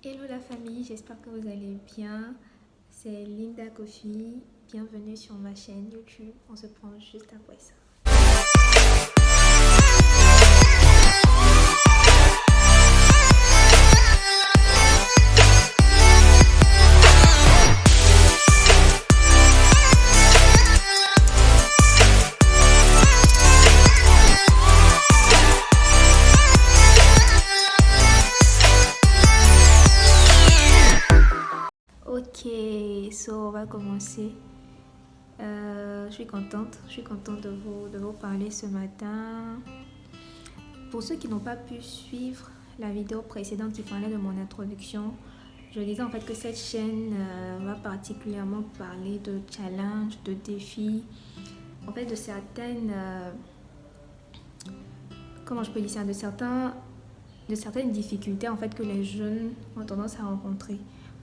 Hello la famille, j'espère que vous allez bien. C'est Linda Coffee. Bienvenue sur ma chaîne YouTube. On se prend juste après ça. Ok, on va commencer. Je suis contente de vous parler ce matin. Pour ceux qui n'ont pas pu suivre la vidéo précédente qui parlait de mon introduction, je disais en fait que cette chaîne va particulièrement parler de challenges, de défis, en fait de certaines, comment je peux dire ça, de certaines difficultés en fait que les jeunes ont tendance à rencontrer.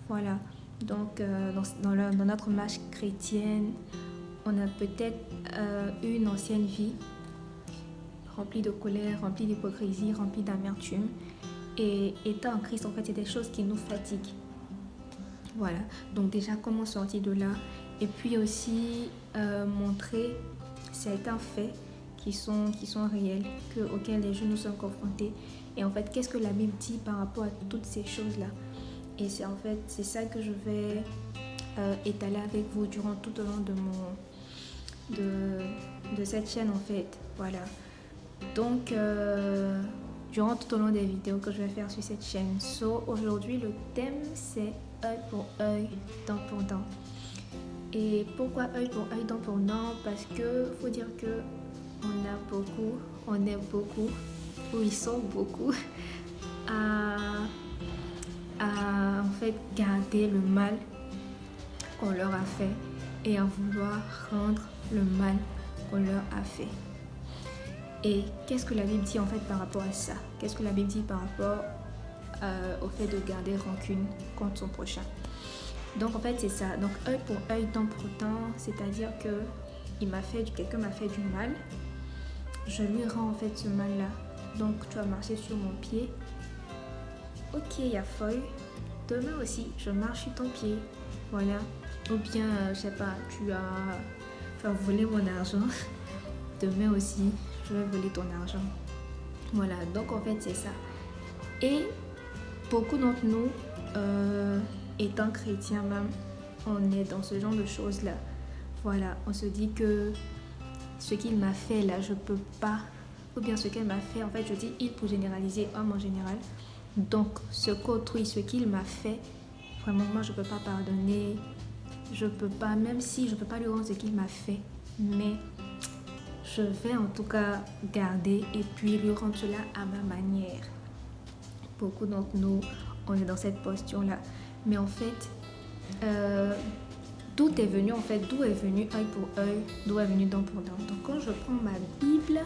Voilà. Donc, dans notre marche chrétienne, on a peut-être eu une ancienne vie remplie de colère, remplie d'hypocrisie, remplie d'amertume. Et étant en Christ, en fait, c'est des choses qui nous fatiguent. Voilà. Donc déjà, comment sortir de là? Et puis aussi montrer certains faits qui sont réels, auxquels les jeunes nous sommes confrontés. Et en fait, qu'est-ce que la Bible dit par rapport à toutes ces choses-là? Et c'est ça que je vais étaler avec vous durant tout au long de cette chaîne en fait. Voilà. Donc, durant tout au long des vidéos que je vais faire sur cette chaîne. Aujourd'hui, le thème c'est œil pour œil, dent pour dent. Et pourquoi œil pour œil, dent pour dent? Parce que faut dire que on est beaucoup, ou ils sont beaucoup à en fait garder le mal qu'on leur a fait et à vouloir rendre le mal qu'on leur a fait. Et qu'est-ce que la Bible dit en fait par rapport à ça? Qu'est-ce que la Bible dit par rapport au fait de garder rancune contre son prochain? Donc en fait c'est ça. Donc œil pour œil, dent pour dent, c'est-à-dire que quelqu'un m'a fait du mal, je lui rends en fait ce mal-là. Donc tu as marché sur mon pied. Ok, il y a folle. Demain aussi, je marche sur ton pied. Voilà. Ou bien, je sais pas, tu as volé mon argent. Demain aussi, je vais voler ton argent. Voilà. Donc, en fait, c'est ça. Et beaucoup d'entre nous, étant chrétiens même, on est dans ce genre de choses-là. Voilà. On se dit que ce qu'il m'a fait là, je peux pas. Ou bien ce qu'elle m'a fait, en fait, je dis il pour généraliser, homme en général. Donc, ce qu'autrui, ce qu'il m'a fait, vraiment, moi, je ne peux pas pardonner. Je ne peux pas, même si je ne peux pas lui rendre ce qu'il m'a fait. Mais je vais en tout cas garder et puis lui rendre cela à ma manière. Beaucoup d'entre nous, on est dans cette posture-là. Mais en fait, d'où est venu œil pour œil, d'où est venu dent pour dent. Donc, quand je prends ma Bible,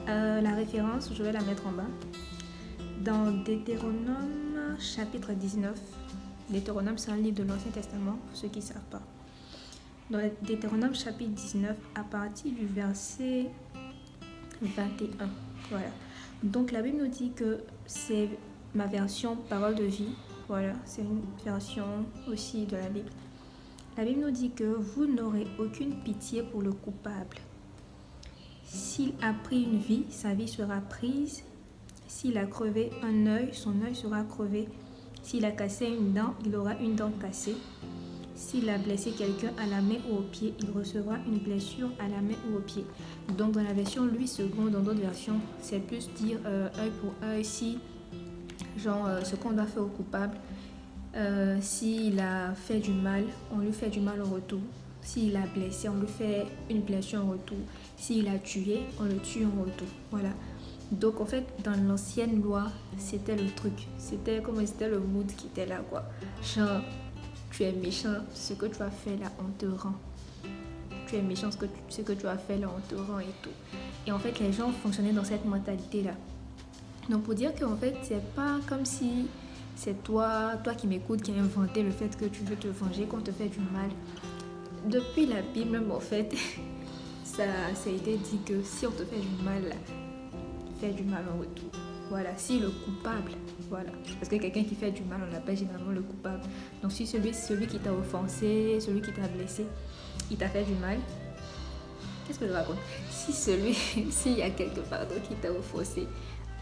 la référence, je vais la mettre en bas. Dans Deutéronome chapitre 19. Deutéronome, c'est un livre de l'Ancien Testament, pour ceux qui ne savent pas. Dans Deutéronome chapitre 19, à partir du verset 21. Voilà. Donc la Bible nous dit que c'est ma version parole de vie. Voilà, c'est une version aussi de la Bible. La Bible nous dit que vous n'aurez aucune pitié pour le coupable. S'il a pris une vie, sa vie sera prise. S'il a crevé un œil, son œil sera crevé. S'il a cassé une dent, il aura une dent cassée. S'il a blessé quelqu'un à la main ou au pied, il recevra une blessure à la main ou au pied. Donc dans la version Louis II, dans d'autres versions, c'est plus dire œil pour œil. Si, ce qu'on doit faire au coupable, s'il a fait du mal, on lui fait du mal en retour. S'il a blessé, on lui fait une blessure en retour. S'il a tué, on le tue en retour. Voilà. Donc en fait, dans l'ancienne loi, c'était le truc. C'était le mood qui était là, quoi. Genre, tu es méchant, ce que tu as fait là, on te rend. Tu es méchant, ce que tu as fait là, on te rend et tout. Et en fait, les gens fonctionnaient dans cette mentalité-là. Donc pour dire qu'en fait, c'est pas comme si c'est toi qui m'écoutes, qui a inventé le fait que tu veux te venger, qu'on te fait du mal. Depuis la Bible, même en fait, ça a été dit que si on te fait du mal, fais du mal en retour. Voilà, si le coupable, voilà. Parce que quelqu'un qui fait du mal, on l'appelle généralement le coupable. Donc si celui qui t'a offensé, celui qui t'a blessé, il t'a fait du mal, qu'est-ce que je raconte? S'il y a quelque part d'autre qui t'a offensé,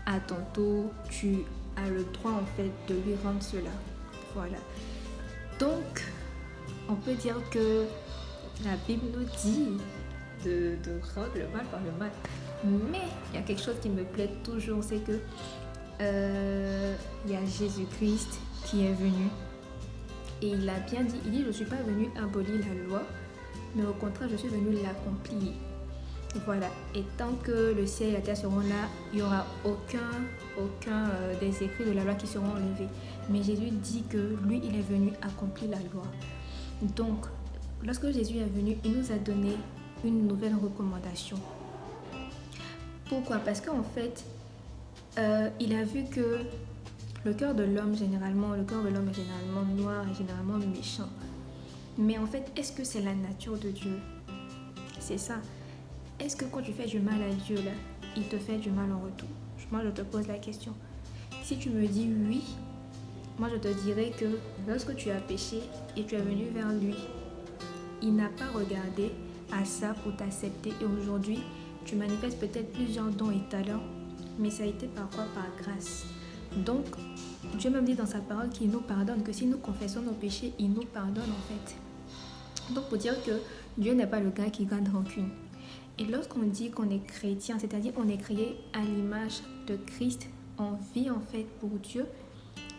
à ton tour, tu as le droit en fait de lui rendre cela. Voilà. Donc, on peut dire que la Bible nous dit de rendre le mal par le mal. Mais il y a quelque chose qui me plaît toujours, c'est que il y a Jésus-Christ qui est venu. Et il a bien dit, il dit, je ne suis pas venu abolir la loi, mais au contraire, je suis venu l'accomplir. Voilà. Et tant que le ciel et la terre seront là, il n'y aura aucun des écrits de la loi qui seront enlevés. Mais Jésus dit que lui, il est venu accomplir la loi. Donc, lorsque Jésus est venu, il nous a donné une nouvelle recommandation. Pourquoi? Parce qu'en fait, il a vu que le cœur de l'homme est généralement noir et généralement méchant. Mais en fait, est-ce que c'est la nature de Dieu? C'est ça. Est-ce que quand tu fais du mal à Dieu, là, il te fait du mal en retour? Moi, je te pose la question. Si tu me dis oui, moi, je te dirais que lorsque tu as péché et tu es venu vers lui, il n'a pas regardé à ça pour t'accepter. Et aujourd'hui, tu manifestes peut-être plusieurs dons et talents, mais ça a été par quoi? Par grâce. Donc, Dieu même dit dans sa parole qu'il nous pardonne, que si nous confessons nos péchés, il nous pardonne en fait. Donc, pour dire que Dieu n'est pas le gars qui garde rancune. Et lorsqu'on dit qu'on est chrétien, c'est-à-dire on est créé à l'image de Christ, on vit en fait pour Dieu,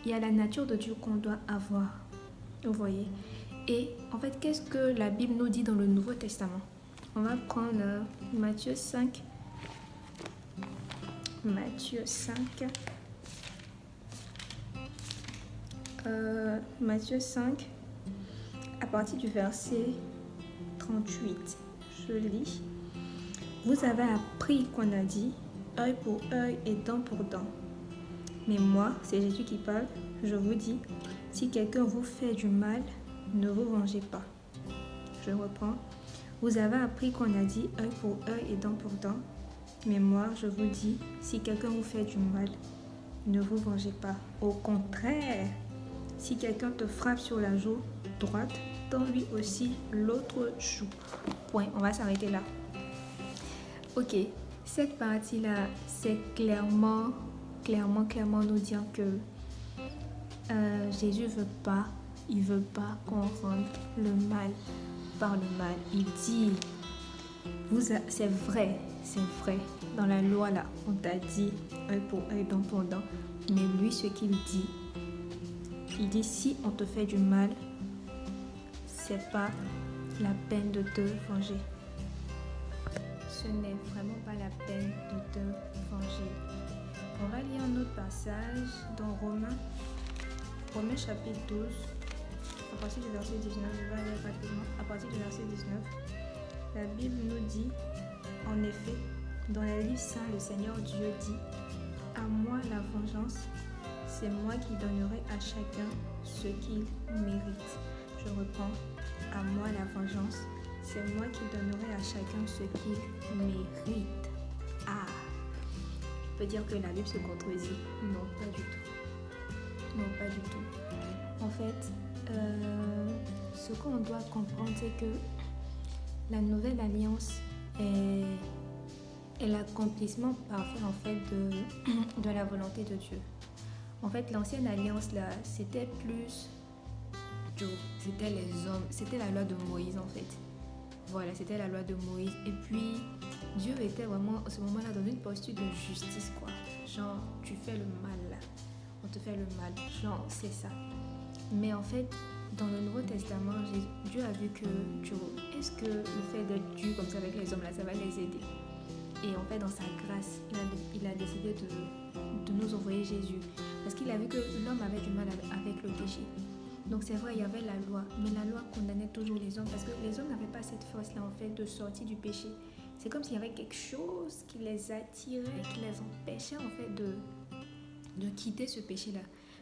il y a la nature de Dieu qu'on doit avoir. Vous voyez? Et en fait, qu'est-ce que la Bible nous dit dans le Nouveau Testament? On va prendre Matthieu 5. Matthieu 5. Matthieu 5, à partir du verset 38. Je lis. Vous avez appris qu'on a dit œil pour œil et dent pour dent. Mais moi, c'est Jésus qui parle, je vous dis, si quelqu'un vous fait du mal, ne vous vengez pas. Je reprends. Vous avez appris qu'on a dit œil pour œil et dent pour dent. Mais moi, je vous dis, si quelqu'un vous fait du mal, ne vous vengez pas. Au contraire, si quelqu'un te frappe sur la joue droite, tends-lui aussi l'autre joue. Point. On va s'arrêter là. Ok, cette partie-là, c'est clairement nous dire que Jésus il veut pas qu'on rende le mal par le mal. Il dit, c'est vrai, dans la loi là, on t'a dit œil pour œil, dent pour dent, mais lui ce qu'il dit, il dit si on te fait du mal, c'est pas la peine de te venger. Ce n'est vraiment pas la peine de te venger. On va lire un autre passage dans Romains chapitre 12, à partir du verset 19, je vais aller rapidement. À partir du verset 19, la Bible nous dit, en effet, dans les livres saints, le Seigneur Dieu dit, à moi la vengeance, c'est moi qui donnerai à chacun ce qu'il mérite. Je reprends, à moi la vengeance, c'est moi qui donnerai à chacun ce qu'il mérite. Ah, je peux dire que la Bible se contredit. Non, pas du tout. Non, pas du tout. En fait, ce qu'on doit comprendre, c'est que la nouvelle alliance est l'accomplissement parfait en fait de la volonté de Dieu. En fait, l'ancienne alliance là, c'était plus c'était les hommes, c'était la loi de Moïse en fait. Voilà, c'était la loi de Moïse. Et puis, Dieu était vraiment, à ce moment-là, dans une posture de justice, quoi. Genre, tu fais le mal, là. On te fait le mal. Genre, c'est ça. Mais en fait, dans le Nouveau Testament, Dieu a vu que, est-ce que le fait d'être Dieu comme ça avec les hommes, là, ça va les aider? Et en fait, dans sa grâce, il a décidé de nous envoyer Jésus. Parce qu'il a vu que l'homme avait du mal avec le péché. Donc c'est vrai, il y avait la loi, mais la loi condamnait toujours les hommes parce que les hommes n'avaient pas cette force-là en fait de sortir du péché. C'est comme s'il y avait quelque chose qui les attirait, qui les empêchait en fait de quitter ce péché-là.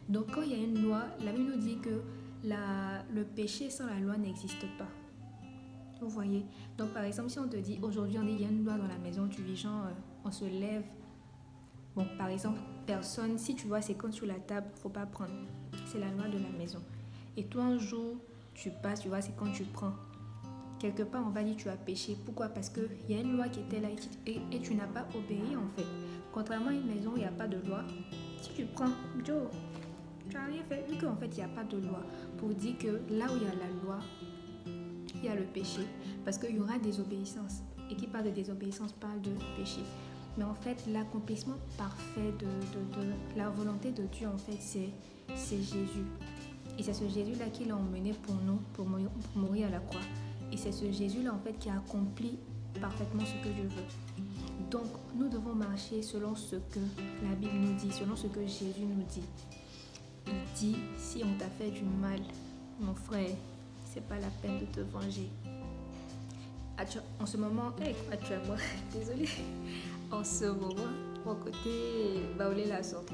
Donc quand il y a une loi, la Bible nous dit que le péché sans la loi n'existe pas. Vous voyez? Donc par exemple, si on te dit aujourd'hui il y a une loi dans la maison, tu vis genre, on se lève. Bon, par exemple, personne, si tu vois c'est quand sur la table, faut pas prendre. C'est la loi de la maison. Et toi un jour, tu passes, tu vois c'est quand tu prends. Quelque part, on va dire tu as péché. Pourquoi? Parce qu'il y a une loi qui était là et tu n'as pas obéi en fait. Contrairement à une maison où il n'y a pas de loi, si tu prends, Joe, tu n'as rien fait. Vu qu'en fait, il n'y a pas de loi pour dire que là où il y a la loi, il y a le péché. Parce qu'il y aura désobéissance. Et qui parle de désobéissance parle de péché. Mais en fait, l'accomplissement parfait de la volonté de Dieu, en fait, c'est Jésus. Et c'est ce Jésus-là qui l'a emmené pour nous, pour mourir à la croix. Et c'est ce Jésus-là, en fait, qui a accompli parfaitement ce que Dieu veut. Donc, nous devons marcher selon ce que la Bible nous dit, selon ce que Jésus nous dit. Il dit, si on t'a fait du mal, mon frère, c'est pas la peine de te venger. En ce moment, actuellement, désolée, en ce moment, mon côté baoulé la sorte.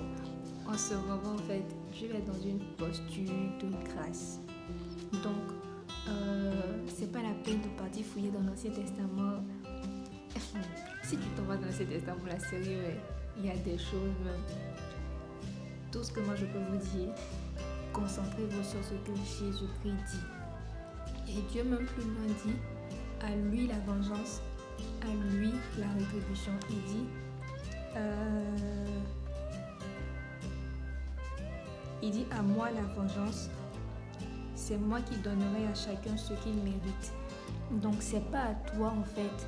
En ce moment, en fait, je vais dans une posture de grâce. Donc, c'est pas la peine de partir fouiller dans l'Ancien Testament. Si tu t'en vas dans l'Ancien Testament, là, sérieux, il y a des choses même. Tout ce que moi je peux vous dire, concentrez-vous sur ce que Jésus-Christ dit. Et Dieu même plus loin dit, à lui la vengeance, à lui la rétribution. Il dit à moi la vengeance, c'est moi qui donnerai à chacun ce qu'il mérite. Donc c'est pas à toi en fait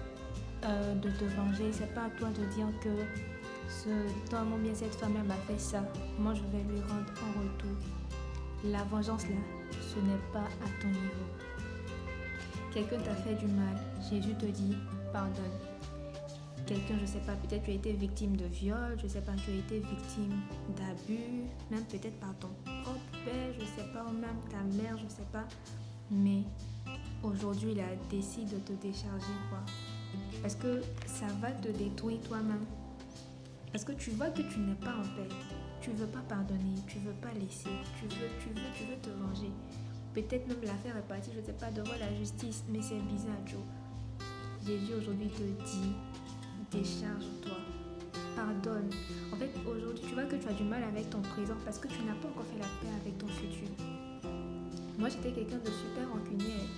de te venger, c'est pas à toi de dire que dans mon bien cette femme elle m'a fait ça, moi je vais lui rendre en retour. La vengeance là, ce n'est pas à ton niveau. Quelqu'un t'a fait du mal, Jésus te dit pardonne. Quelqu'un, je sais pas, peut-être tu as été victime de viol, je sais pas, tu as été victime d'abus, même peut-être par ton propre père, je sais pas, ou même ta mère, je sais pas. Mais aujourd'hui, il a décidé de te décharger, quoi. Parce que ça va te détruire toi-même. Parce que tu vois que tu n'es pas en paix. Tu veux pas pardonner, tu veux pas laisser, tu veux te venger. Peut-être même l'affaire est partie, je sais pas, devant la justice, mais c'est bizarre, Joe. Jésus aujourd'hui te dit, décharge-toi, pardonne. En fait, aujourd'hui, tu vois que tu as du mal avec ton présent parce que tu n'as pas encore fait la paix avec ton futur. Moi, j'étais quelqu'un de super rancunier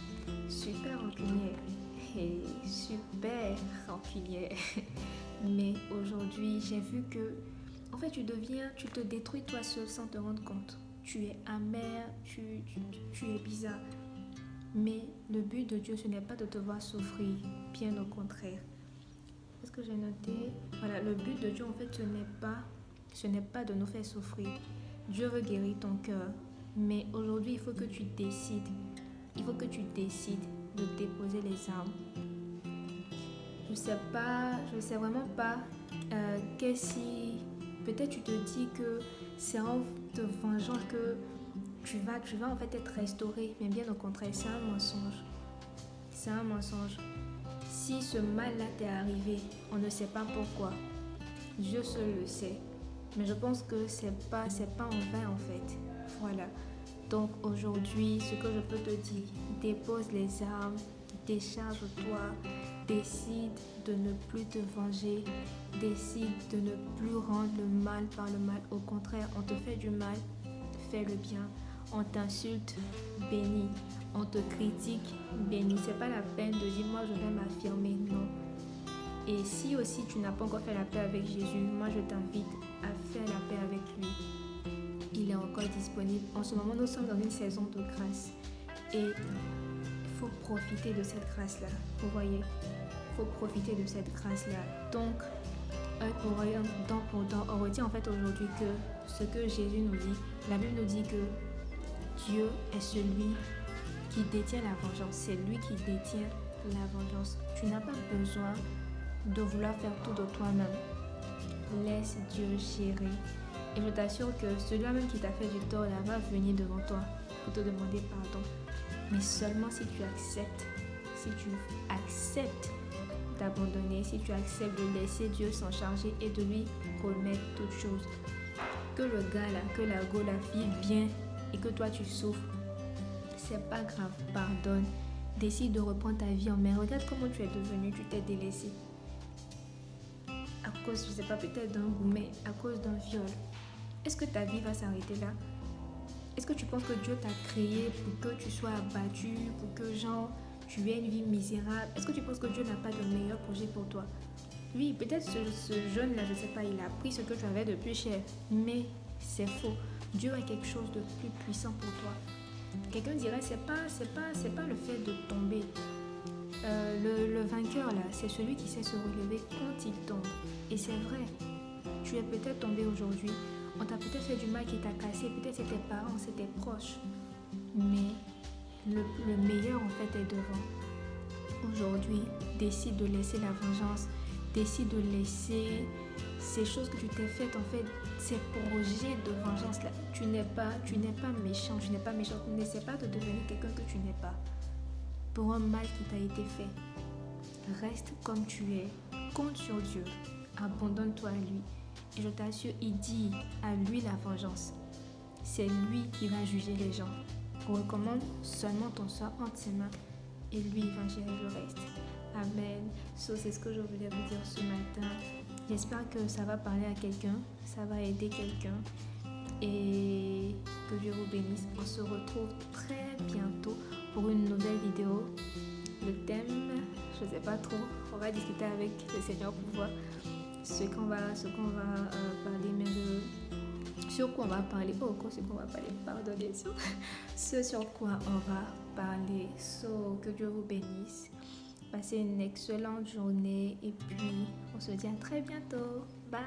et super rancunier. Mais aujourd'hui, j'ai vu que, en fait, tu te détruis toi seul sans te rendre compte. Tu es amer, tu es bizarre. Mais le but de Dieu, ce n'est pas de te voir souffrir, bien au contraire. Qu'est-ce que j'ai noté? Voilà, le but de Dieu, en fait, ce n'est pas de nous faire souffrir. Dieu veut guérir ton cœur. Mais aujourd'hui, il faut que tu décides. Il faut que tu décides de déposer les armes. Je sais vraiment pas si peut-être tu te dis que c'est en te vengeant que tu vas en fait être restauré, mais bien au contraire, c'est un mensonge. C'est un mensonge. Si ce mal-là t'est arrivé, on ne sait pas pourquoi. Dieu seul le sait. Mais je pense que c'est pas en vain en fait. Voilà. Donc aujourd'hui, ce que je peux te dire, dépose les armes, décharge-toi, décide de ne plus te venger, décide de ne plus rendre le mal par le mal. Au contraire, on te fait du mal, fais le bien. On t'insulte, bénis. On te critique, bénis. C'est pas la peine de dire moi je vais m'affirmer, non. Et si aussi tu n'as pas encore fait la paix avec Jésus, moi je t'invite à faire la paix avec lui. Il est encore disponible. En ce moment, nous sommes dans une saison de grâce. Et il faut profiter de cette grâce-là. Vous voyez, il faut profiter de cette grâce-là. Donc, on retient en fait aujourd'hui que ce que Jésus nous dit, la Bible nous dit que Dieu est celui qui détient la vengeance. C'est lui qui détient la vengeance. Tu n'as pas besoin de vouloir faire tout de toi-même. Laisse Dieu gérer. Et je t'assure que celui-là même qui t'a fait du tort là va venir devant toi pour te demander pardon. Mais seulement si tu acceptes d'abandonner, si tu acceptes de laisser Dieu s'en charger et de lui remettre toutes choses. Que le gars là, que la go la fille vienne et que toi tu souffres, c'est pas grave, pardonne. Décide de reprendre ta vie en main. Regarde comment tu es devenu, tu t'es délaissé. À cause, je sais pas, peut-être d'un gourmet, à cause d'un viol, est-ce que ta vie va s'arrêter là? Est-ce que tu penses que Dieu t'a créé pour que tu sois abattu, pour que genre tu aies une vie misérable? Est-ce que tu penses que Dieu n'a pas de meilleur projet pour toi? Oui, peut-être ce jeune-là, je sais pas, il a pris ce que tu avais de plus cher, mais c'est faux. Dieu a quelque chose de plus puissant pour toi. Quelqu'un dirait c'est pas le fait de tomber. Le vainqueur là, c'est celui qui sait se relever quand il tombe. Et c'est vrai, tu es peut-être tombé aujourd'hui. On t'a peut-être fait du mal qui t'a cassé, peut-être c'est tes parents, c'est tes proches. Mais le meilleur en fait est devant. Aujourd'hui, décide de laisser la vengeance, décide de laisser ces choses que tu t'es faites, en fait, ces projets de vengeance là. Tu n'es pas méchant, tu n'es pas méchant. N'essaie pas de devenir quelqu'un que tu n'es pas. Pour un mal qui t'a été fait, reste comme tu es, compte sur Dieu, abandonne-toi à lui. Et je t'assure, il dit à lui la vengeance. C'est lui qui va juger les gens. Recommande seulement ton sort entre ses mains et lui il va gérer le reste. Amen. C'est ce que je voulais vous dire ce matin. J'espère que ça va parler à quelqu'un, ça va aider quelqu'un et que Dieu vous bénisse. On se retrouve très bientôt pour une nouvelle vidéo. Le thème, je ne sais pas trop, on va discuter avec le Seigneur pour voir ce qu'on va parler, mais sur quoi on va parler, pardonnez, ce sur quoi on va parler. Que Dieu vous bénisse. Passez une excellente journée et puis on se dit à très bientôt. Bye.